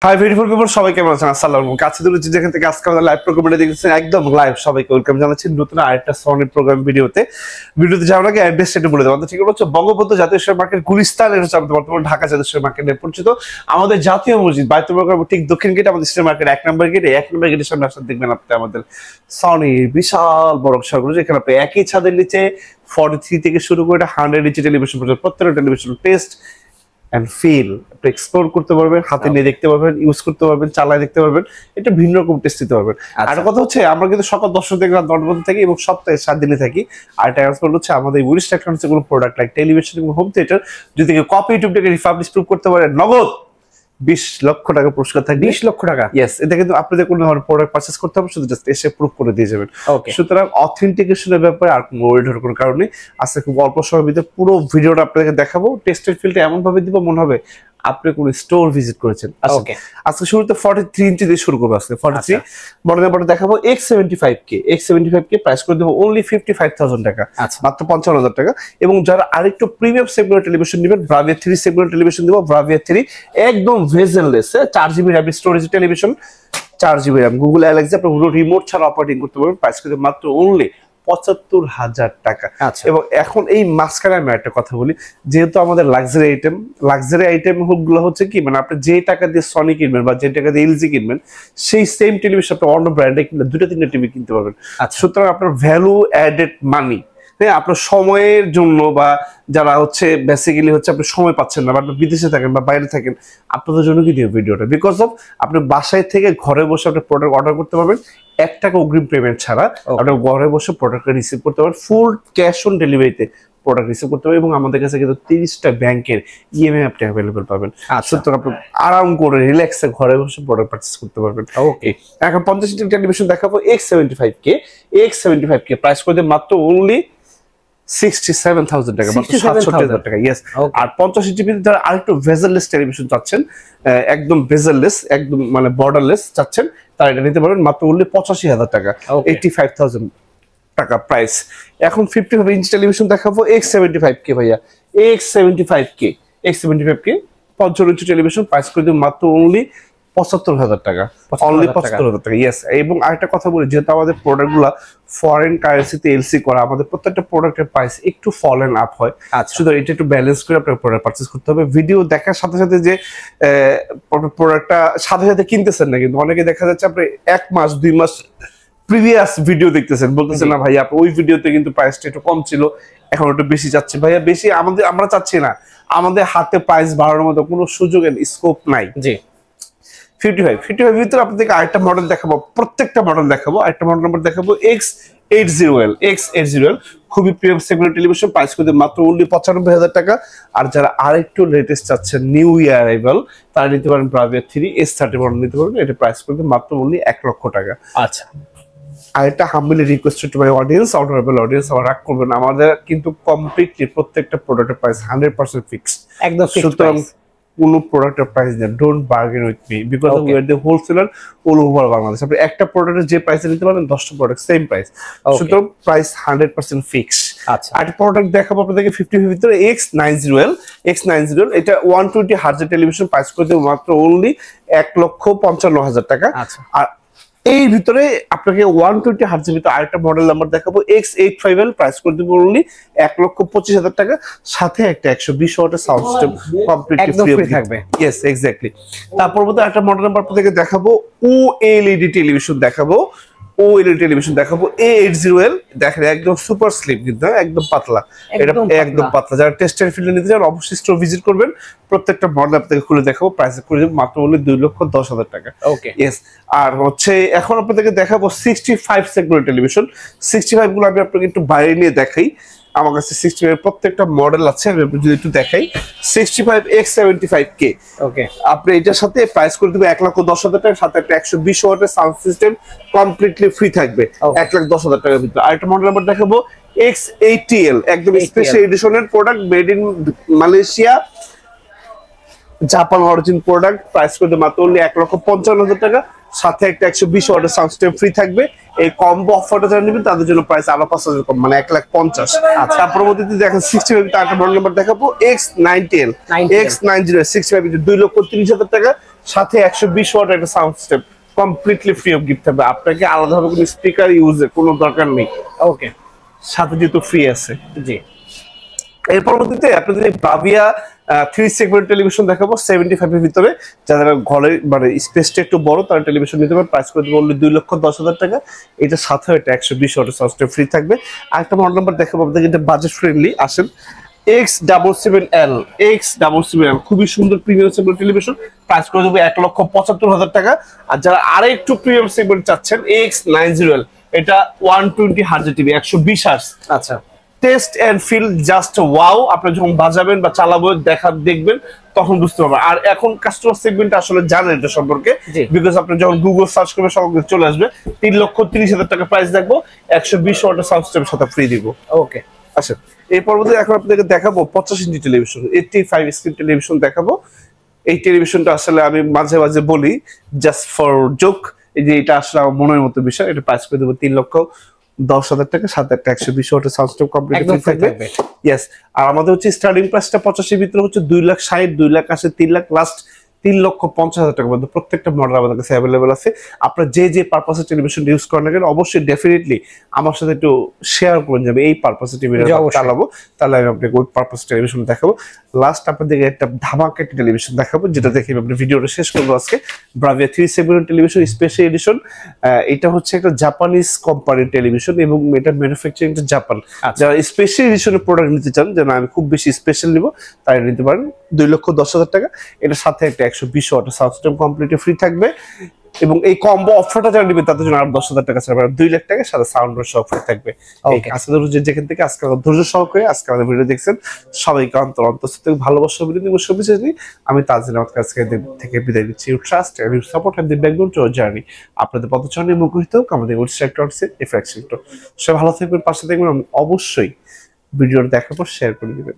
Hi beautiful people, সবাই কেমন আছেন? আসসালামু আলাইকুম। কাছে দূরে যেখান থেকে আজকে আমাদের লাইভ প্রোগ্রামটা দেখতেছেন, একদম লাইভ সবাইকে ওয়েলকাম জানাচ্ছি নতুন আরেকটা সনির প্রোগ্রাম ভিডিওতে যাওয়ার আগে অ্যাড্রেস সেটা বলে দেবো। আমাদের ঠিক হচ্ছে বঙ্গবন্ধু জাতীয় শেয়ার মার্কেট গুলিস্তান, এটা হচ্ছে আমাদের বর্তমানে ঢাকা জাতীয় শেয়ার মার্কেটে পরিচিত। আমাদের জাতীয় মসজিদ বাইতুল মুকাররম ঠিক দক্ষিণ গেটে আমাদের শেয়ার মার্কেট 1 নম্বর গেটে, 1 নম্বর গেটের সামনে আসলে দেখবেন আপনি আমাদের সনির বিশাল বড় শাড়িগুলো, যেখানে আপনি একই ছাদের নিচে 43 থেকে শুরু করে 100 ইঞ্চি টেলিভিশন পর্যন্ত প্রত্যেকটা টেলিভিশন টেস্ট and feel আপনি এক্সপ্লোর করতে পারবেন, হাতে নিয়ে দেখতে পারবেন, ইউজ করতে পারবেন, চালায় দেখতে পারবেন, এটা ভিন্ন রকম টেস্ট দিতে পারবেন। আর কথা হচ্ছে আমরা কিন্তু সকাল 10টা থেকে রাত 9টা পর্যন্ত থাকি এবং সপ্তাহে 7 দিনে থাকি। আর ট্রান্সফার হচ্ছে আমাদের উইলিশ টেকনোলজির কোনো প্রোডাক্ট লাইক টেলিভিশন এবং হোম থিয়েটার যদি কপি ইউটিউব থেকে রিফাবলিশ প্রুভ করতে পারে, নগদ 20 লক্ষ টাকা পুরস্কার থাকবে। 20 লক্ষ টাকা? ইয়েস, এটা কিন্তু আপনাদের কোনো ধরনের প্রোডাক্ট পারচেজ করতে হবে, শুধু জাস্ট এসে প্রুভ করে দিয়ে যাবেন। সুতরাং অথেন্টিকেশনের ব্যাপারে আর কোনো ওয়েট হওয়ার কোনো কারণে আজকে খুব অল্প সময়ের ভিতরে পুরো ভিডিওটা আপনাদেরকে দেখাবো। টেস্টের ফিল্ডটা এমন ভাবে দিব মনে হবে আপনি কোন স্টোর ভিজিট করেছেন। আজকে শুরুতে 43 ইঞ্চি দিয়ে শুরু করবো। আজকে 43 মডেল নাম্বারটা দেখাবো। X75K প্রাইস করে দেবো অনলি 55,000 টাকা, মাত্র 55,000 টাকা। এবং যারা আরেকটু প্রিমিয়াম সেগমেন্টের টেলিভিশন নেবেন, ব্রাভিয়া 3 সেগমেন্টের টেলিভিশন দেবো। ব্রাভিয়া 3 একদম bezel-less 4GB RAM storage television, 4GB RAM, Google Alexa আপনি রিমোট ছাড়া অপারেটিং করতে পারবেন। প্রাইস করে মাত্র অনলি 75,000 টাকা। এবং এখন এই মাঝখানে আমি একটা কথা বলি, যেহেতু আমাদের লাক্সারি আইটেম গুলো হচ্ছে কি, মানে আপনি যে টাকা দিয়ে সনি কিনবেন বা যে টাকা দিয়ে এলজি কিনবেন, সেই সেম টেলিভিশন আপনি অন্য ব্র্যান্ডে কিনলে 2-3টা টিভি কিনতে পারবেন। সুতরাং আপনার ভ্যালু অ্যাডেড মানি, হ্যাঁ, আপনার সময়ের জন্য বা যারা হচ্ছে বেসিক্যালি হচ্ছে আপনি সময় পাচ্ছেন না বা আপনি বিদেশে থাকেন বা বাইরে থাকেন, আপনাদের জন্য কি দিয়ে ভিডিওটা, বিকজ অফ আপনি বাসায় থেকে ঘরে বসে আপনি প্রোডাক্ট অর্ডার করতে পারবেন 1 টাকা অগ্রিম পেমেন্ট ছাড়া। আপনি ঘরে বসে প্রোডাক্টটা রিসিভ করতে পারবেন, ফুল ক্যাশ অন ডেলিভারিতে প্রোডাক্ট রিসিভ করতে পারবেন। এবং আমাদের কাছে কিন্তু 30টা ব্যাংকের ইএমআই আপনি অ্যাভেলেবল পাবেন। সুতরাং আপনি আরাম করে রিল্যাক্সে ঘরে বসে প্রোডাক্ট পারচেজ করতে পারবেন। ওকে, এখন 50 ইঞ্চি টেলিভিশন দেখাবো। X75K প্রাইস করে দিয়ে মাত্র অনলি 67,000 টাকা, মাত্র 67,000 টাকা। ইয়েস, আর 50 ইঞ্চি যারা আরেকটু ভেজেললেস টেলিভিশন চাচ্ছেন, একদম ভেজেললেস, একদম মানে বর্ডারলেস চাচ্ছেন, তারা এটা নিতে পারবেন মাত্র অনলি 85,000 টাকা, 85,000 টাকা প্রাইস। এখন 55 ইঞ্চি টেলিভিশন দেখাবো। X75K ভাইয়া, X75K 55 ইঞ্চি টেলিভিশন প্রাইস করে দিব মাত্র অনলি 75,000 টাকা, অনলি 75,000 টাকা। ইয়েস, এবং আরেকটা কথা বলি, যেহেতু আমাদের প্রোডাক্ট গুলা ফরেন কারেন্সিতে এলসি করা, আমাদের প্রত্যেকটা প্রোডাক্টের প্রাইস একটু ফল এন্ড আপ হয়। শুধু এটা একটু ব্যালেন্স করে আপনার প্রোডাক্ট পারচেজ করতে হবে। ভিডিও দেখার সাথে সাথে যে প্রোডাক্টটা সাথে সাথে কিনতেছেন না, কিন্তু অনেকে দেখা যাচ্ছে আপনি 1 মাস 2 মাস প্রিভিয়াস ভিডিও দেখতেছেন, বলতেছেন না ভাই আপনি ওই ভিডিওতে কিন্তু প্রাইসটা একটু কম ছিল, এখন একটু বেশি চাচ্ছে। ভাইয়া বেশি আমরা চাচ্ছি না, আমাদের হাতে প্রাইস বাড়ানোর মতো কোনো সুযোগ স্কোপ নাই। জি, 55 ভিতরে আপনাদেরকে আরেকটা মডেল দেখাবো, প্রত্যেকটা মডেল দেখাবো। আরেকটা মডেল নাম্বার দেখাবো X80L খুবই প্রিমিয়াম সেগমেন্ট টেলিভিশন, প্রাইস করে মাত্র অনলি 95,000 টাকা। আর যারা আরেকটু লেটেস্ট চাচ্ছেন, নিউ ইয়ার অ্যারাইভাল, তারা নিতে পারেন ব্রাভিয়া 3 S30 মডেল নিতে পারবেন। এটা প্রাইস করে মাত্র অনলি 1 লক্ষ টাকা। আচ্ছা, আর এটা humbly request to my audience, honourable audience, আমার রাগ করবেন, আমাদের কিন্তু কমপ্লিটলি প্রত্যেকটা প্রোডাক্টের প্রাইস 100% ফিক্সড, একদম ফিক্সড প্রাইস। কোনো প্রোডাক্টের প্রাইস দেন, don't bargain with me, because we are the wholesaler all over Bangladesh. আপনি একটা প্রোডাক্টের যে প্রাইসে নিতে পারেন 10টা প্রোডাক্ট সেম প্রাইস, সুতরাং প্রাইস 100% ফিক্সড। আচ্ছা, আর প্রোডাক্ট দেখাবো আপনাদেরকে 55 ভিতরে X90L এটা 120 হার্জের টেলিভিশন, প্রাইস করে দেবো মাত্র অনলি 1,55,000 টাকা। আর এই ভিতরে আপনাকে 120 হার্জের ভিতরে আরেকটা মডেল নাম্বার দেখাবো, X85L, প্রাইস করে দেবো অনলি 1,25,000 টাকা, সাথে একটা 120 ওয়াটের সাউন্ড সিস্টেম কমপ্লিটলি ফ্রি থাকবে। Yes, exactly. তারপর মধ্যে একটা মডেল নাম্বার আপনাদেরকে দেখাবো, OLED টেলিভিশন দেখাবো। A80L দেখেন, একদম সুপার স্লিম, কিন্তু একদম পাতলা, এটা একদম পাতলা। যারা টেস্টের ফিল্ডে নিতে চান অবশ্যই স্টোর ভিজিট করবেন। প্রত্যেকটা মডেল আপনাদেরকে খুলে দেখাবো, প্রাইস করে দেবো মাত্র হলো 2,10,000 টাকা। ওকে, ইয়েস। আর হচ্ছে এখন আপনাদেরকে দেখাবো 65 সেগমেন্ট টেলিভিশন। 65 গুলো আমি আপনাকে একটু বাইরে নিয়ে দেখাই। আমার কাছে 65 প্রত্যেকটা মডেল আছে, আমি যদি একটু দেখাই। 65 X75K, ওকে, আপনি এটার সাথে প্রাইস করে দেবো 1,10,000 টাকা, সাথে একটা 120 ওয়াটের সাউন্ড সিস্টেম কমপ্লিটলি ফ্রি থাকবে, 1,10,000 টাকার ভিতরে। আরেকটা মডেল নাম্বার দেখাবো X80L, একদম স্পেশাল এডিশনের product, made in Malaysia, Japan origin product, price করে দেবো মাত্র অনলি 1,55,000 টাকা, সাথে একটা 120 ওয়াটের সাউন্ড সিস্টেম ফ্রি থাকবে। এই কম্বো অফারটা যারা নেবেন তাদের জন্য প্রাইস আরো 5,000 কম, মানে 1,50,000। আচ্ছা, পরবর্তীতে দেখেন 65 একটা মডেল নাম্বার দেখাবো, X90L 65 2,30,000 টাকা, সাথে 120 ওয়াট একটা sound system completely free of gift থাকবে। আপনাকে আলাদাভাবে কোনো স্পিকার ইউজের কোনো দরকার নেই। ওকে, সাথে যেহেতু ফ্রি আছে। জি। এর পরবর্তীতে আপনাদের ব্রাভিয়া 3 সেগমেন্ট টেলিভিশন দেখাবো 75 এর ভিতরে। যারা ঘরে মানে স্পেসটা একটু বড় তারা টেলিভিশন নিতে পারেন। প্রাইস করে বললে 2,10,000 টাকা। এটা সাথে একটা 120 ওয়াটের সাউন্ড ফ্রি থাকবে। আরেকটা মডেল নাম্বার দেখাবো আপনাদের, এটা বাজেট ফ্রেন্ডলি। আসেন X77L, X77L খুবই সুন্দর প্রিমিয়াম সেগমেন্ট টেলিভিশন। প্রাইস করে দেবো 1,75,000 টাকা। আর যারা আরো একটু প্রিমিয়াম সেগমেন্ট চাচ্ছেন X90L, এটা 120 হার্জ টিভি, 120 হার্জ। আচ্ছা, test and feel just wow. আপনি যখন বাজাবেন বা চালাবো দেখবেন তখন বুঝতে পারবেন। আর এখন কাস্টমার সেগমেন্ট আসলে জানেন এটা সম্পর্কে, বিকজ আপনি যখন গুগল সার্চ করবেন সব কিছু চলে আসবে। 3,30,000 টাকা প্রাইস দেখবো, 120 ওয়াটের সাউন্ড সিস্টেমের সাথে ফ্রি দিব। ওকে, আচ্ছা এই পরবর্তী এখন আপনাদেরকে দেখাবো 50 ইঞ্চি টেলিভিশন, 85 স্ক্রিন টেলিভিশন দেখাবো। এই টেলিভিশনটা আসলে আমি মাঝে মাঝে বলি জাস্ট ফর জোক, এই যে এটা আসলে আমার মনের মতো বিষয়। এটা প্রাইস করে দেবো 3,10,000 টাকা, সাথে একটা 120 ওয়াটের সাউন্ড সিস্টেম কমপ্লিট থাকবে। ইয়েস, আর আমাদের হচ্ছে স্টার্টিং প্রাইসটা 85 এর ভিতরে হচ্ছে 2,60,000, 2,80,000, 3 লাখ, লাস্ট 3,50,000 টাকার মধ্যে প্রত্যেকটা মডেল আমাদের কাছে অ্যাভেলেবল আছে। আপনারা যে পারপাসে টেলিভিশন ইউজ করেন না কেন অবশ্যই ডেফিনেটলি আমার সাথে একটু শেয়ার করে যাবে। এই পারপাসে টেলিভিশন চালাবো, তাহলে আমি আপনাকে ওই পারপাস টেলিভিশন দেখাবো। লাস্ট আপনাদেরকে একটা ধামাকা একটা টেলিভিশন দেখাবো, যেটা দেখে আপনি ভিডিওটা শেষ করবো আজকে। Bravia 3 segment television special edition. এটা হচ্ছে একটা জাপানিজ কোম্পানির টেলিভিশন এবং এটা ম্যানুফ্যাকচারিং জাপান। যারা স্পেশাল এডিশনের প্রোডাক্ট নিতে চান, যেন আমি খুব বেশি স্পেশাল নিব, তাই নিতে পারেন। 2,10,000 টাকা। এটার সাথে একটা 120 ওয়াটের সাউন্ড সিস্টেম কমপ্লিটলি ফ্রি থাকবে। এবং এই কম্বো অফারটা যারা নেবে তাদের জন্য আরো 10,000 টাকা ছাড়া 2 লাখ টাকা সাথে সাউন্ড সব ফ্রি থাকবে। আজকে যেখান থেকে আজকে ধৈর্য সহকারে আজকে আমাদের ভিডিও দেখছেন সবাইকে অন্তঃস্থল থেকে ভালোবাসা বিনোদন এবং শুভেচ্ছা জানিয়ে আমি তাজিল আহমেদ আজকে থেকে বিদায় নিচ্ছি। You trust and you support and the backbone to our journey. আপনাদের পদচারণে মুখরিত হোক আমাদের ওয়েবসাইট এফএক্স। সবাই ভালো থাকবেন, পাশে থাকবেন, অবশ্যই ভিডিওটা দেখার পর শেয়ার করে দিবেন।